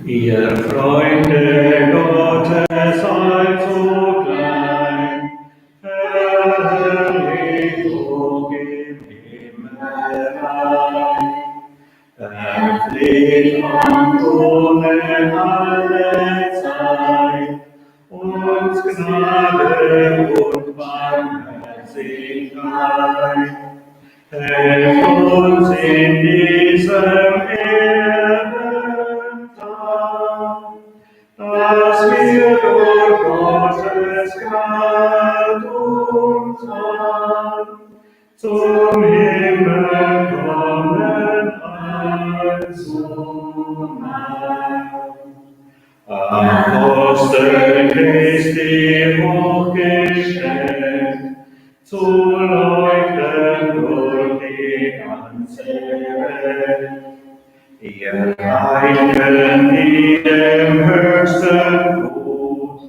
Ihr Freunde Gottes allzu klein, herrlich hoch im Himmelreich. Erfleht am Throne alle Zeit, uns Gnade und Barmherzigkeit. Helft uns in diesem Erdentag, dass wir durch Gottes Gnade und Hand zum Himmel kommen allzumal. Apostel Christi hochgestellt, zu leuchten durch die ganze Welt. Ihr Reichen in dem höchsten Gut,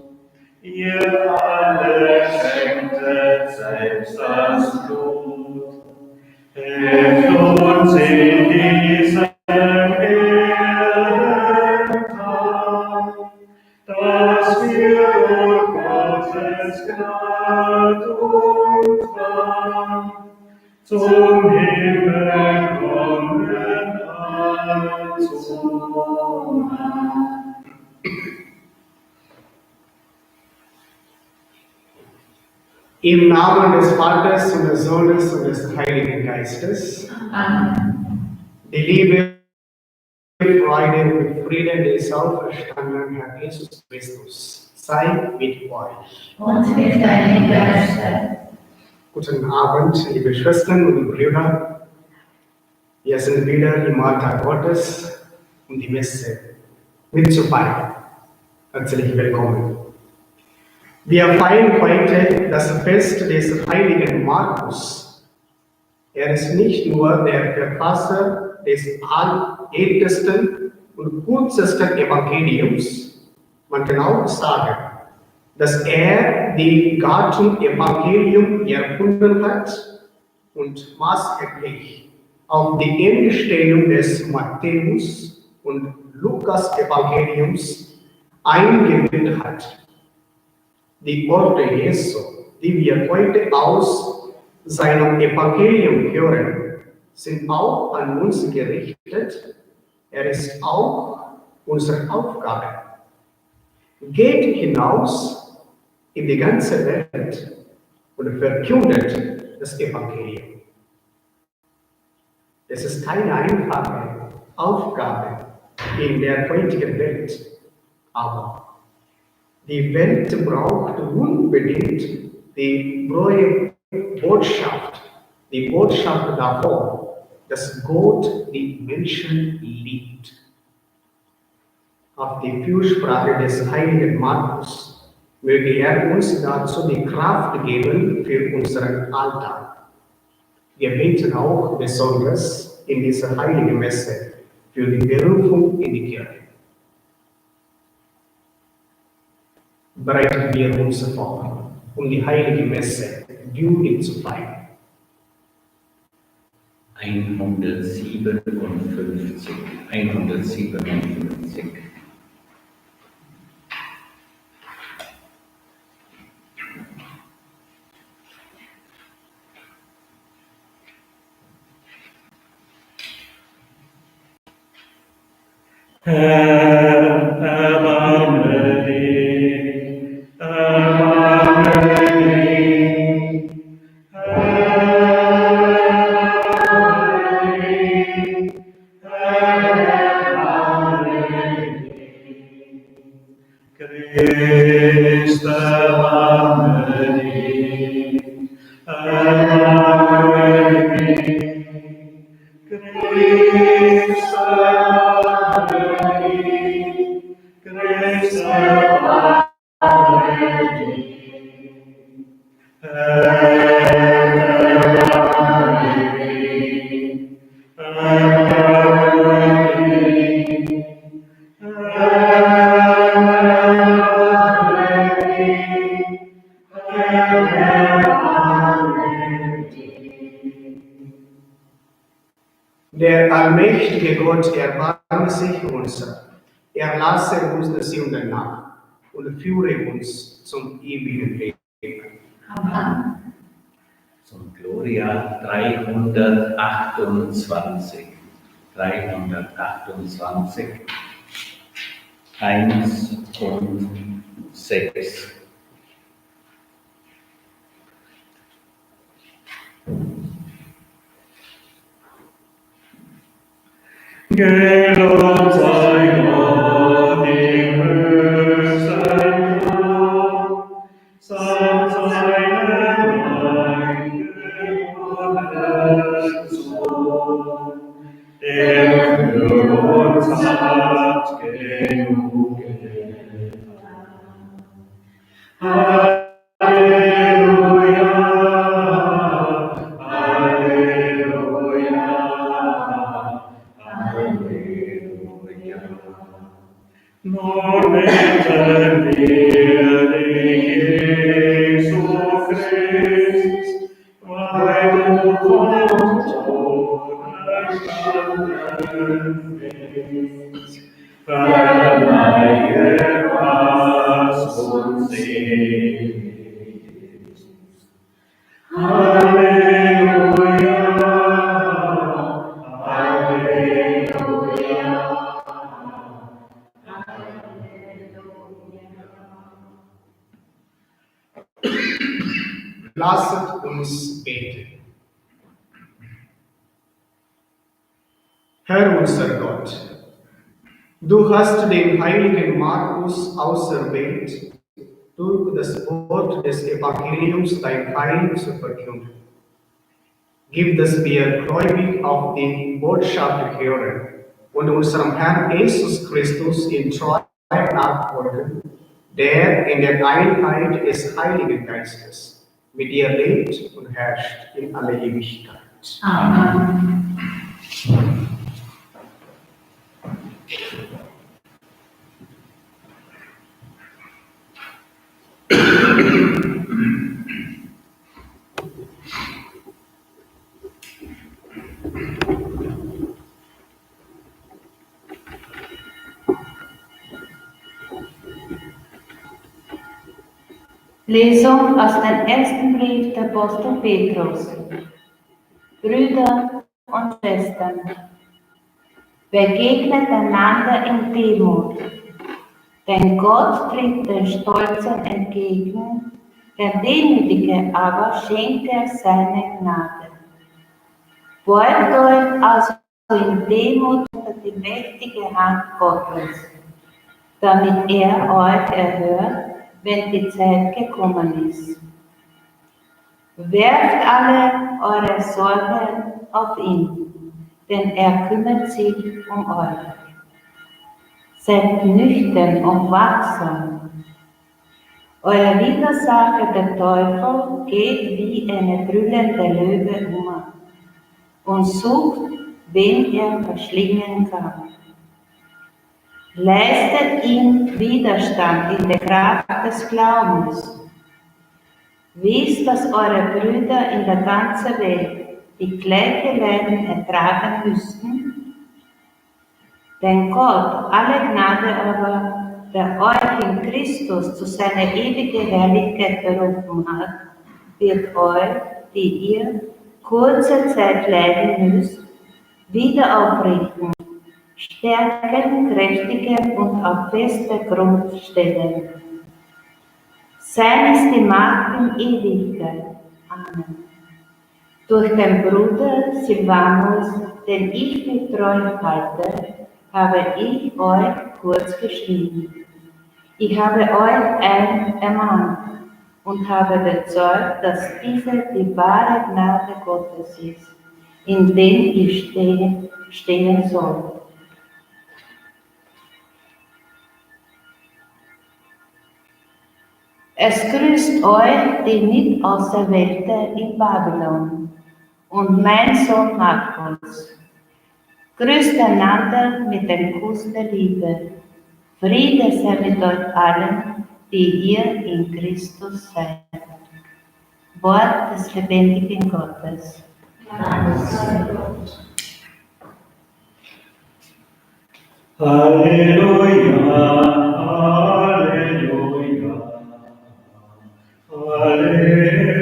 ihr alle schenktet selbst das Blut. Helft uns in diesem Erdentag, dass wir durch Gottes Gnade und Wand zum Himmel kommen allzumal. Im Namen des Vaters und des Sohnes und des Heiligen Geistes. Amen. Die Liebe, Freude und Frieden des auferstandenen Herrn Jesus Christus sei mit euch. Und mit deinem Geiste. Guten Abend, liebe Schwestern und Brüder. Wir sind wieder im Altar Gottes, um die Messe mitzufeiern. Herzlich willkommen. Wir feiern heute das Fest des heiligen Markus. Er ist nicht nur der Verfasser des ältesten und kürzesten Evangeliums. Man kann auch sagen, dass er die Gattung Evangelium erfunden hat und maßgeblich auf die Entstehung des Matthäus und Lukas Evangeliums eingewirkt hat. Die Worte Jesu, die wir heute aus seinem Evangelium hören, sind auch an uns gerichtet. Er ist auch unsere Aufgabe. Geht hinaus in die ganze Welt und verkündet das Evangelium. Es ist keine einfache Aufgabe in der heutigen Welt, aber die Welt braucht unbedingt die neue Botschaft, die Botschaft davon, dass Gott die Menschen liebt. Auf die Fürsprache des heiligen Markus möge er uns dazu die Kraft geben für unseren Alltag. Wir beten auch besonders in dieser heiligen Messe für die Berufung in die Kirche. Bereiten wir uns vor, um die heilige Messe würdig zu feiern. 157. Herr, erbarme dich, erbarme dich. Herr, erbarme dich, erbarme dich. Christ, erbarme dich, erbarme dich. Christ, Der allmächtige Gott erbarme sich unser. Lasse uns die Sünden nach und führe uns zum ewigen Leben. Amen. Zum Gloria 328. 328. 1 und 6. Gelobt sei Gott im höchsten Lob, samt seinem eingeborenen Sohn, der für uns hat genug getan. Halleluja, Halleluja, Halleluja. Nun bitten wir dich, Jesu Christ, weil du von Toten bist. Verleihe, was uns selig ist. Halleluja, Halleluja. Lasset uns beten. Herr unser Gott, du hast den heiligen Markus auserwählt, durch das Wort des Evangeliums dein Heil zu verkünden. Gib, dass wir gläubig auf die Botschaft hören und unserem Herrn Jesus Christus in Treue nachfolgen, der in der Einheit des Heiligen Geistes mit dir lebt und herrscht in alle Ewigkeit. Amen. Lesung aus dem ersten Brief des Apostel Petrus. Brüder und Schwestern, begegnet einander in Demut, denn Gott tritt den Stolzen entgegen, der Demütige aber schenkt er seine Gnade. Beugt euch also in Demut unter die mächtige Hand Gottes, damit er euch erhört, wenn die Zeit gekommen ist. Werft alle eure Sorgen auf ihn, denn er kümmert sich um euch. Seid nüchtern und wachsam. Euer Widersacher, der Teufel, geht wie eine brüllende Löwe und sucht, wen er verschlingen kann. Leistet ihm Widerstand in der Kraft des Glaubens. Wisst, dass eure Brüder in der ganzen Welt die gleichen Leiden ertragen müssten? Denn Gott, alle Gnade aber, der euch in Christus zu seiner ewigen Herrlichkeit berufen hat, wird euch, die ihr kurze Zeit leiden müsst, wieder aufrichten, stärken, kräftigen und auf fester Grund stellen. Sein ist die Macht in Ewigkeit. Amen. Durch den Bruder Silvanus, den ich für treu halte, habe ich euch kurz geschrieben. Ich habe euch ermahnt und habe bezeugt, dass diese die wahre Gnade Gottes ist, in der ich stehen soll. Es grüßt euch die Mitauserwählte in Babylon und mein Sohn Markus. Grüßt einander mit dem Kuss der Liebe. Friede sei mit euch allen, die ihr in Christus seid. Wort des lebendigen Gottes. Dank sei Gott. Halleluja, Halleluja, Halleluja.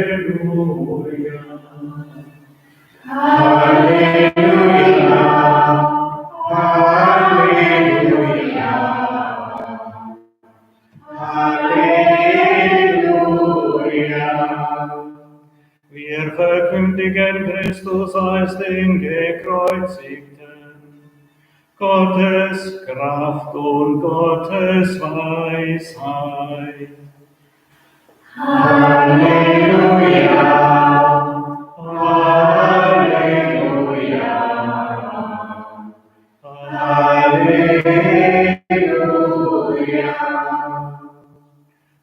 Halleluja, Halleluja, Halleluja. Wir verkündigen Christus als den Gekreuzigten, Gottes Kraft und Gottes Weisheit. Halleluja, Halleluja, Halleluja.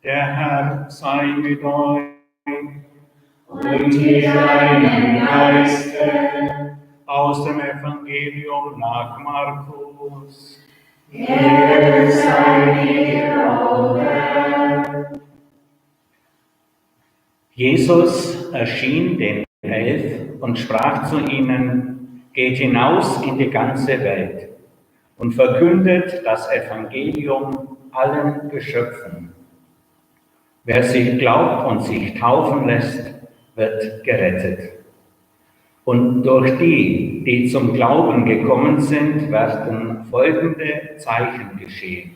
Der Herr sei mit euch und mit deinem Geiste. Aus dem Evangelium nach Markus. Ehre sei dir, o Herr. Jesus erschien den 11 und sprach zu ihnen: Geht hinaus in die ganze Welt und verkündet das Evangelium allen Geschöpfen. Wer sich glaubt und sich taufen lässt, wird gerettet. Und durch die, die zum Glauben gekommen sind, werden folgende Zeichen geschehen.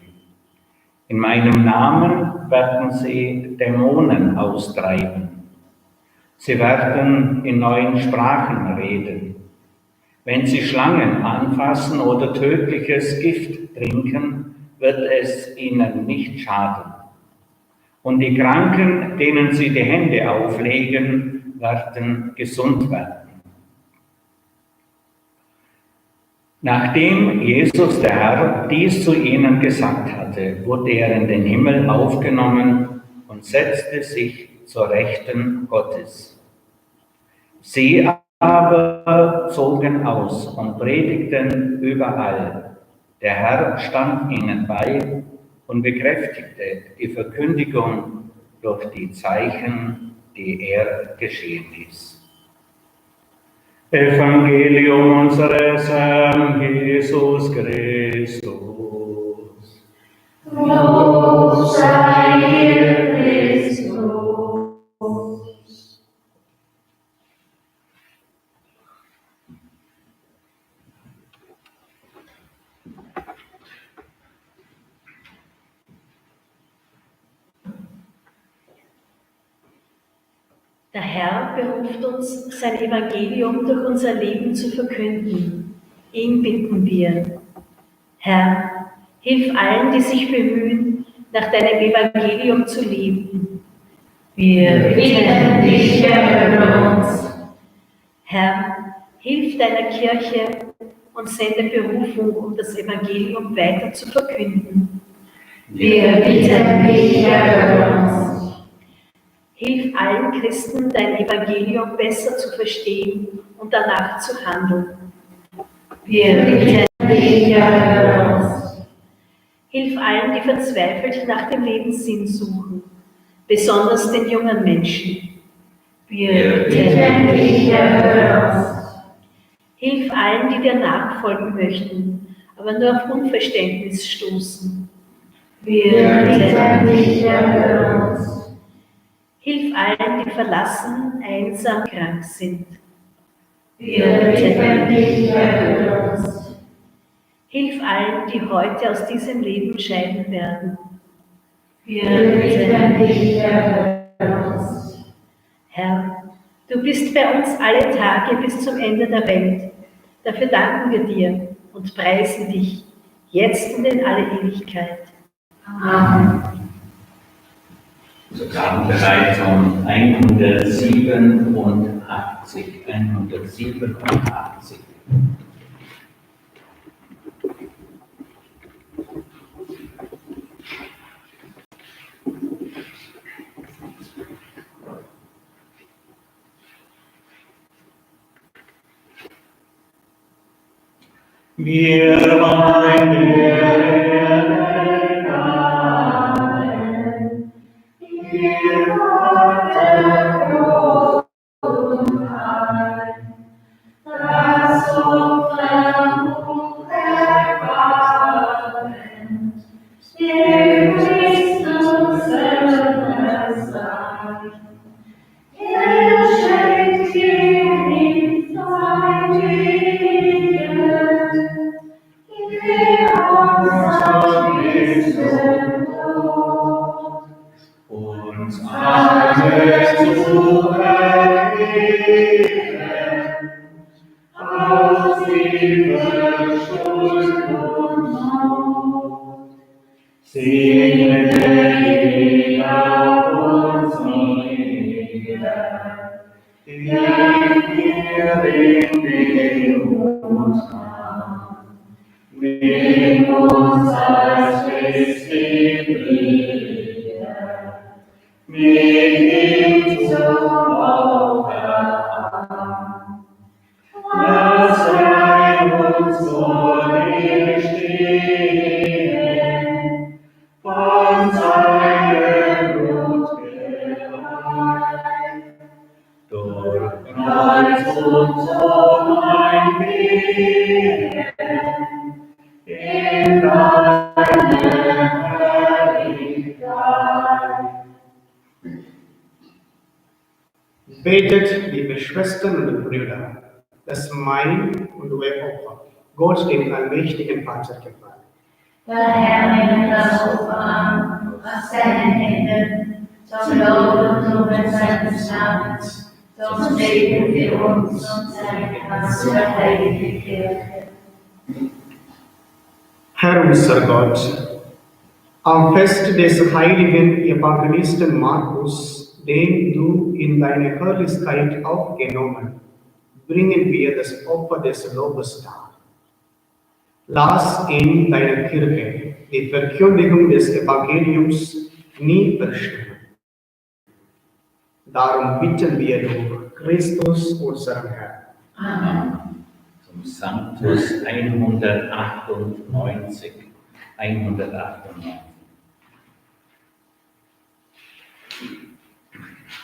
In meinem Namen werden sie Dämonen austreiben. Sie werden in neuen Sprachen reden. Wenn sie Schlangen anfassen oder tödliches Gift trinken, wird es ihnen nicht schaden. Und die Kranken, denen sie die Hände auflegen, werden gesund werden. Nachdem Jesus der Herr dies zu ihnen gesagt hatte, wurde er in den Himmel aufgenommen und setzte sich zur Rechten Gottes. Sie aber zogen aus und predigten überall. Der Herr stand ihnen bei und bekräftigte die Verkündigung durch die Zeichen, die er geschehen ließ. Evangelium unseres Herrn Jesus Christus. Lob sei dir, Christus. Der Herr beruft uns, sein Evangelium durch unser Leben zu verkünden. Ihn bitten wir. Herr, hilf allen, die sich bemühen, nach deinem Evangelium zu leben. Wir bitten dich, erhöre uns. Herr, hilf deiner Kirche und sende Berufung, um das Evangelium weiter zu verkünden. Wir bitten dich, erhöre uns. Hilf allen Christen, dein Evangelium besser zu verstehen und danach zu handeln. Wir bitten dich, erhöre uns. Hilf allen, die verzweifelt nach dem Lebenssinn suchen, besonders den jungen Menschen. Wir bitten dich, erhöre uns. Hilf allen, die dir nachfolgen möchten, aber nur auf Unverständnis stoßen. Wir bitten dich, erhöre uns. Hilf allen, die verlassen, einsam, krank sind. Wir bitten dich, erhöre uns. Hilf allen, die heute aus diesem Leben scheiden werden. Wir bitten dich, erhöre uns. Herr, du bist bei uns alle Tage bis zum Ende der Welt. Dafür danken wir dir und preisen dich, jetzt und in alle Ewigkeit. Amen. Zusammenbereitung 187. 187. Wir weinen Das Opfer erbarmen. aus Liebe, Schuld und Not. Segne jeder unsere Lieder, die wir in Demut haben. Nimm uns als Christi Brüder, mit ihm zum Opfer. Lass uns vor ihm stehen, von seinem Blut gereinigt, durch Kreuz und Tod ein Leben in deine Herrlichkeit. Betet, liebe Schwestern und Brüder, dass mein und euer Opfer Gott, dem allmächtigen Vater, gefällt. Der Herr nimmt das Opfer an aus seinen Händen, zum Lob und Ruhm seines Namens, zum Segen für uns und seine ganze heilige Kirche. Herr unser Gott, am Fest des heiligen Evangelisten Markus, den du in deine Herrlichkeit aufgenommen, bringen wir das Opfer des Lobes dar. Lass in deiner Kirche die Verkündigung des Evangeliums nie verstummen. Darum bitten wir durch Christus, unseren Herrn. Amen. Zum Sanctus 198. 198.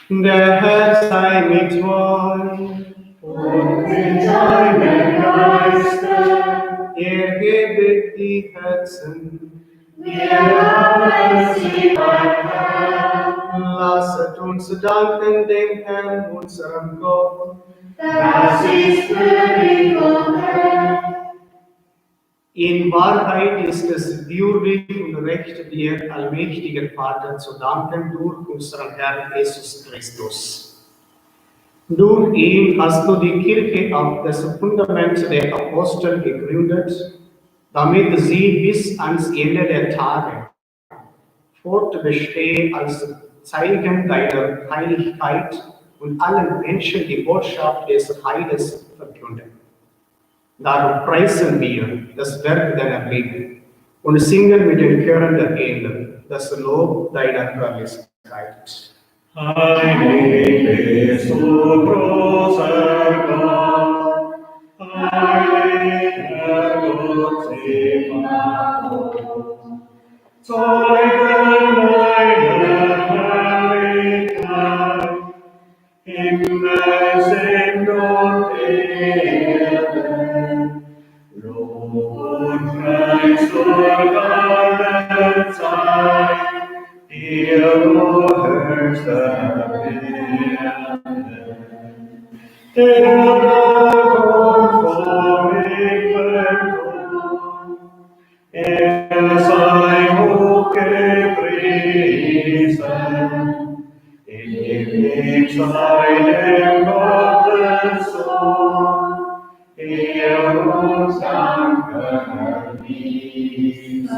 Der Herr sei mit euch Und mit deinem Geiste, erhebet die Herzen, wir haben sie beim Herrn. lasset uns danken dem Herrn, unserem Gott. Das ist würdig und recht. In Wahrheit ist es würdig und recht, dir, allmächtiger Vater, zu danken durch unseren Herrn Jesus Christus. Durch ihn hast du die Kirche auf das Fundament der Apostel gegründet, damit sie bis ans Ende der Tage fortbestehe als Zeichen deiner Heiligkeit und allen Menschen die Botschaft des Heiles verkünden. Darum preisen wir das Werk deiner Liebe und singen mit den Chören der Engel das Lob deiner Herrlichkeit. Heilig bist du, großer Gott, heiliger Gott, Zebaoth, Zeugen deiner Herrlichkeit, Himmel sind und Erde, Lob und Preis durch alle Zeit, dir, o höchster Werte, der kommt vom Ewigtum, sei hochgepriesen, ewig sei dem Gottes Sohn, uns Dank erwiesen.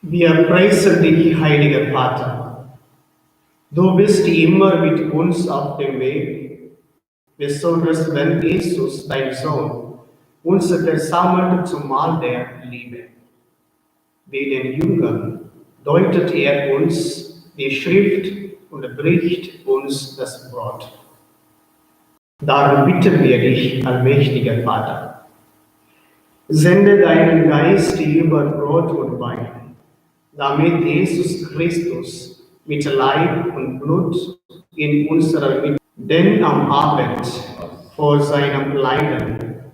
Wir preisen dich, heiliger Vater. Du bist immer mit uns auf dem Weg, besonders wenn Jesus, dein Sohn, uns versammelt zum Mahl der Liebe. Wie den Jüngern deutet er uns die Schrift und bricht uns das Brot. Darum bitten wir dich, allmächtiger Vater, sende deinen Geist über Brot und Wein, damit Jesus Christus mit Leib und Blut in unserer Mitte, denn am Abend vor seinem Leiden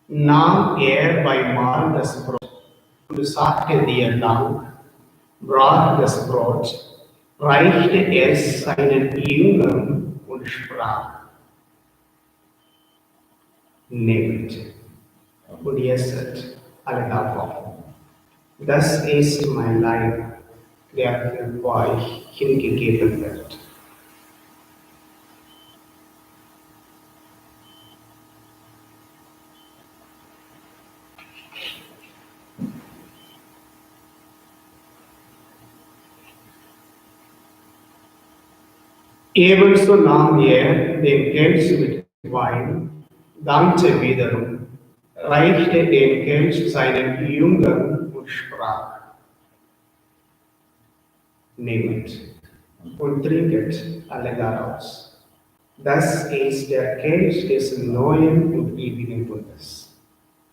nahm er beim Mahl das Brot und sagte dir Dank, brach das Brot, reichte es seinen Jüngern und sprach: Nehmt und esset alle davon. Das ist mein Leib, der für euch hingegeben wird. Ebenso nahm er den Kelch mit Wein, dankte wiederum, reichte den Kelch seinen Jüngern und sprach: Nehmet und trinket alle daraus. Das ist der Kelch des neuen und ewigen Bundes,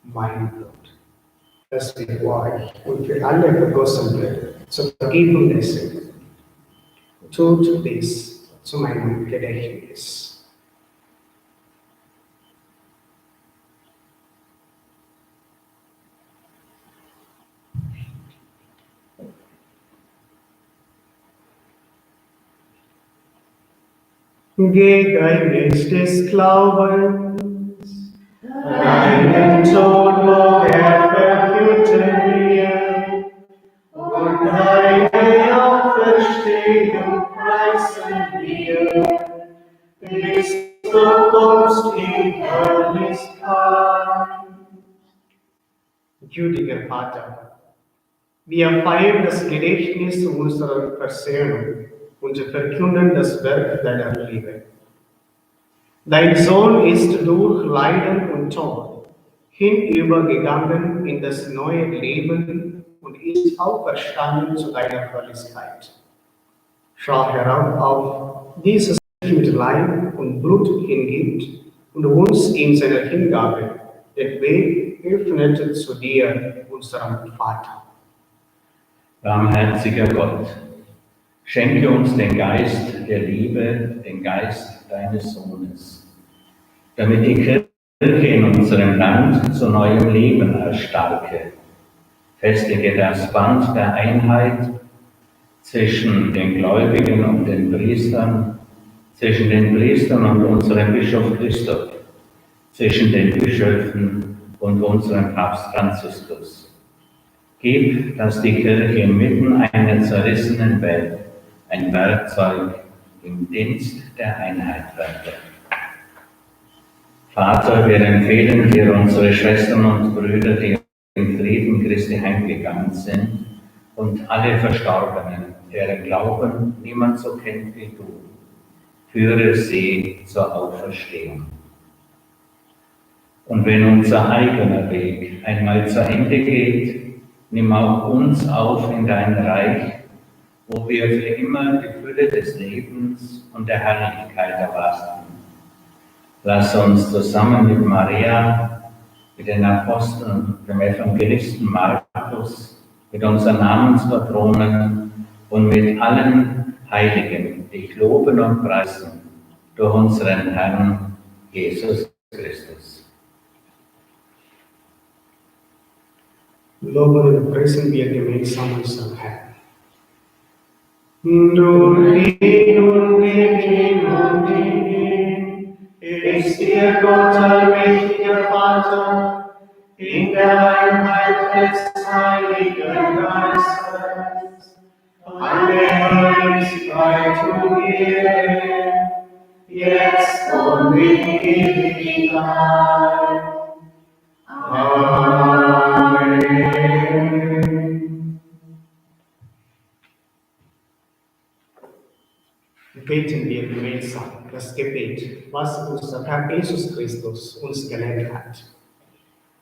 mein Blut, das für euch und für alle vergossen wird, zur Vergebung der Sünden. Tut dies zu meinem Gedächtnis. Geheimnis des Glaubens, deinen Tod, o Herr, verkünden wir, und deine Auferstehung preisen wir, bis du kommst in Herrlichkeit. Gütiger Vater, wir feiern das Gedächtnis unserer Versöhnung und verkünden das Werk deiner Liebe. Dein Sohn ist durch Leiden und Tod hinübergegangen in das neue Leben und ist auferstanden zu deiner Herrlichkeit. Schau herab auf dieses mit Leib und Blut hingibt und uns in seiner Hingabe den Weg öffnet zu dir, unserem Vater. Barmherziger Gott, schenke uns den Geist der Liebe, den Geist deines Sohnes, damit die Kirche in unserem Land zu neuem Leben erstarke. Festige das Band der Einheit zwischen den Gläubigen und den Priestern, zwischen den Priestern und unserem Bischof Christoph, zwischen den Bischöfen und unserem Papst Franziskus. Gib, dass die Kirche inmitten einer zerrissenen Welt ein Werkzeug im Dienst der Einheit werde. Vater, wir empfehlen dir unsere Schwestern und Brüder, die im Frieden Christi heimgegangen sind, und alle Verstorbenen, deren Glauben niemand so kennt wie du. Führe sie zur Auferstehung. Und wenn unser eigener Weg einmal zu Ende geht, nimm auch uns auf in dein Reich, wo wir für immer die Fülle des Lebens und der Herrlichkeit erwarten. Lass uns zusammen mit Maria, mit den Aposteln, dem Evangelisten Markus, mit unseren Namenspatronen und mit allen Heiligen dich loben und preisen durch unseren Herrn Jesus Christus. Loben und preisen wir gemeinsam unseren Herrn. Nun ist dir Gott, allmächtiger Vater, in der Einheit des Heiligen Geistes, alle Herrlichkeit und Ehre, jetzt und in Ewigkeit. Amen. Beten wir gemeinsam das Gebet, was unser Herr Jesus Christus uns gelehrt hat.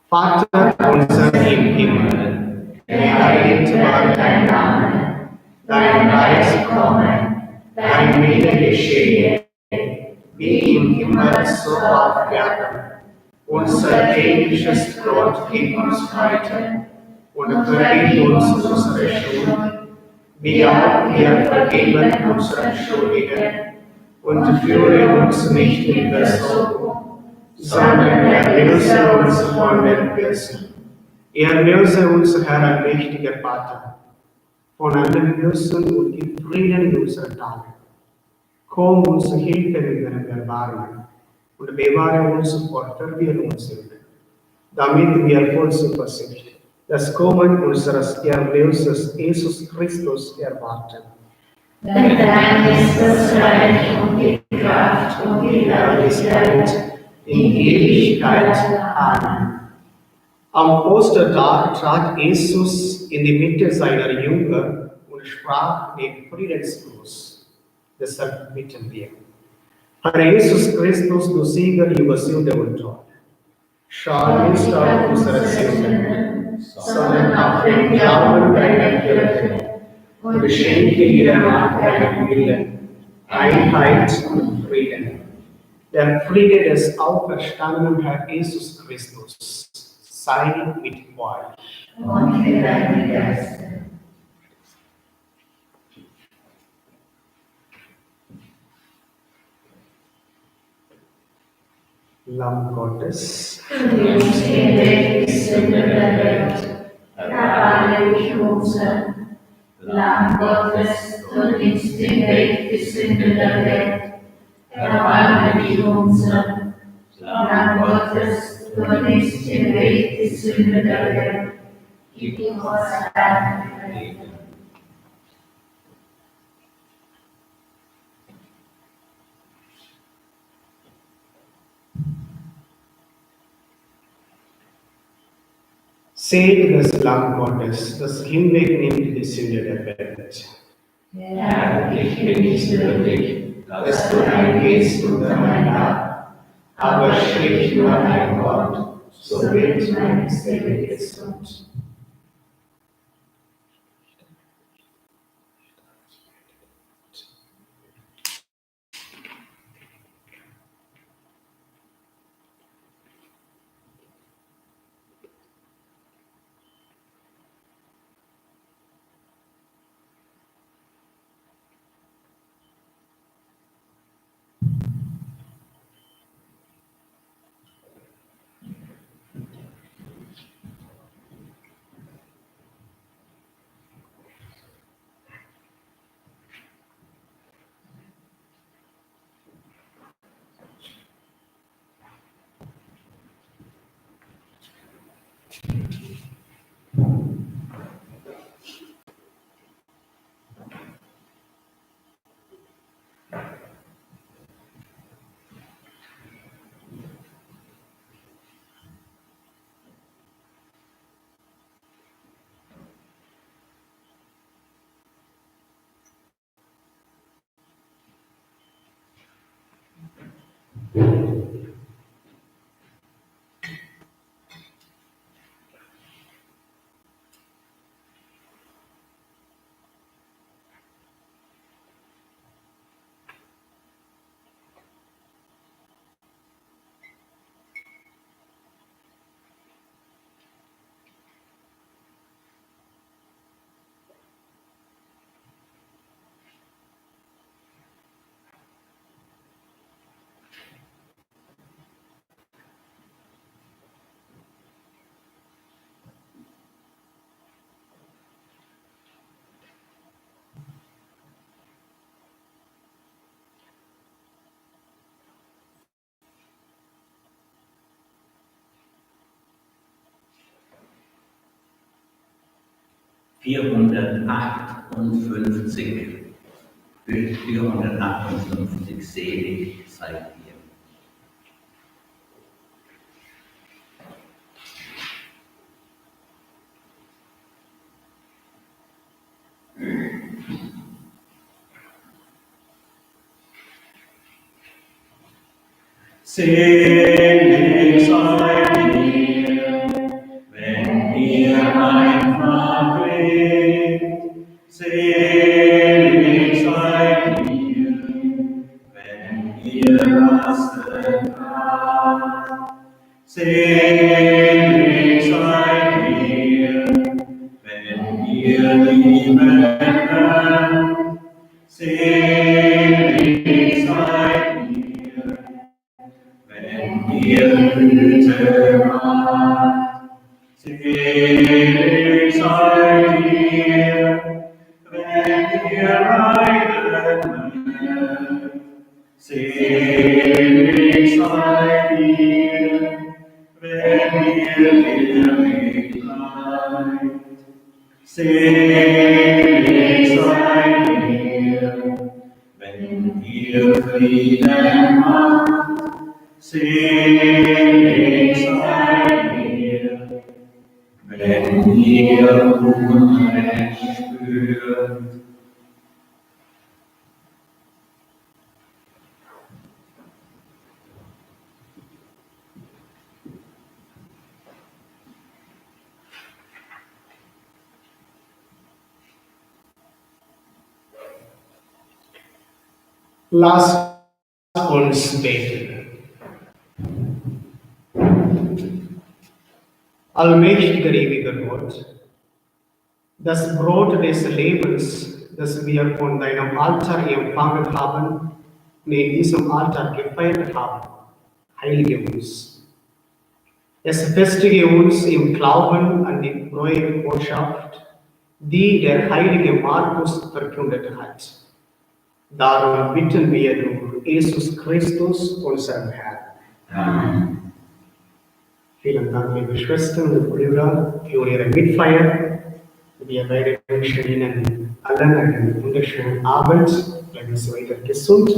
Vater unser im Himmel, geheiligt werde dein Name, dein Reich komme, dein Wille geschehe, wie im Himmel so auf Erden. Unser tägliches Brot gib uns heute und vergib uns unsere Schuld, wie auch wir vergeben unseren Schuldigen, und führe uns nicht in Versuchung, sondern erlöse uns von dem Bösen. Erlöse uns, Herr, allmächtiger Vater, von allem Bösen und gib Frieden in unseren Tagen. Komm uns zu Hilfe mit deinem Erbarmen und bewahre uns vor Verwirrung und Sünde, damit wir voll Zuversicht das Kommen unseres Erlösers Jesus Christus erwarten. Denn dein ist das Reich und die Kraft und die Herrlichkeit in Ewigkeit. Amen. Am Ostertag trat Jesus in die Mitte seiner Jünger und sprach den Friedensgruß. Deshalb bitten wir. Herr Jesus Christus, du Sieger über Sünde und Tod, schau nicht auf unsere Sünden, sondern auf den Glauben deiner Kirche und schenke ihr nach deinem Willen Einheit und Frieden. Der Friede des auferstandenen Herrn Jesus Christus sei mit euch. Und mit deinem Geist. Lamm Gottes, Du nimmst hinweg die Sünde der Welt, erbarme dich unser. Lamm Gottes, du nimmst hinweg die Sünde der Welt, erbarme dich unser. Lamm Gottes, du nimmst hinweg die Sünde der Welt, gib uns dein Leben. seht das Lamm Gottes, das hinwegnimmt die Sünde der Welt. Herr, ich bin nicht würdig, dass du eingehst unter mein Dach, aber sprich nur ein Wort, so wird mein Seele gesund. Bild 458, selig seid ihr. Selig seid ihr, wenn ihr einfach lebt. Selig seid ihr, wenn ihr Lasten habt. Selig seid ihr, wenn ihr lieben lernt. Selig seid ihr, wenn ihr Güte macht. Selig seid ihr, wenn ihr leiden mögt. Selig seid ihr, wenn ihr ehrlich bleibt. Selig seid ihr, ihr Frieden macht, selig seid ihr, wenn ihr Unrecht spürt. Lasst uns beten. Allmächtiger, ewiger Gott, das Brot des Lebens, das wir von deinem Altar empfangen haben und in diesem Altar gefeiert haben, heilige uns. Es festige uns im Glauben an die neue Botschaft, die der heilige Markus verkündet hat. Darum bitten wir durch Jesus Christus, unseren Herrn. Amen. Vielen Dank, liebe Schwestern und Brüder, für Ihre Mitfeier. Wir beide wünschen Ihnen allen einen wunderschönen Abend. Bleiben Sie weiter gesund.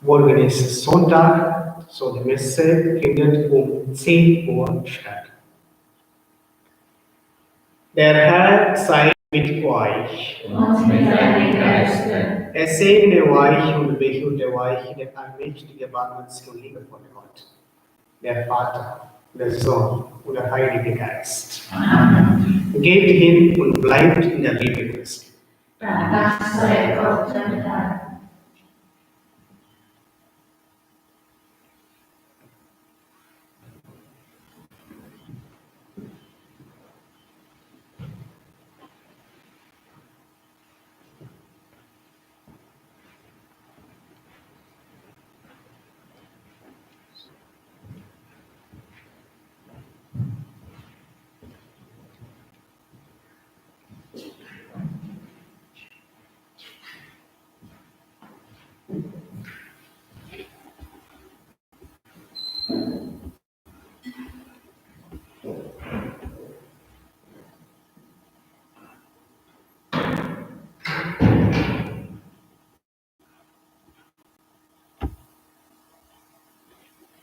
Morgen ist Sonntag, so die Messe findet um 10 Uhr statt. Der Herr sei mit euch. Und mit deinem Geiste. Er segne euch und behüte euch, der allmächtige, barmherzige und liebevolle Gott, der Vater, der Sohn und der Heilige Geist. Amen. Geht hin und bleibt in der Liebe Christi. Dank sei Gott, der Herr.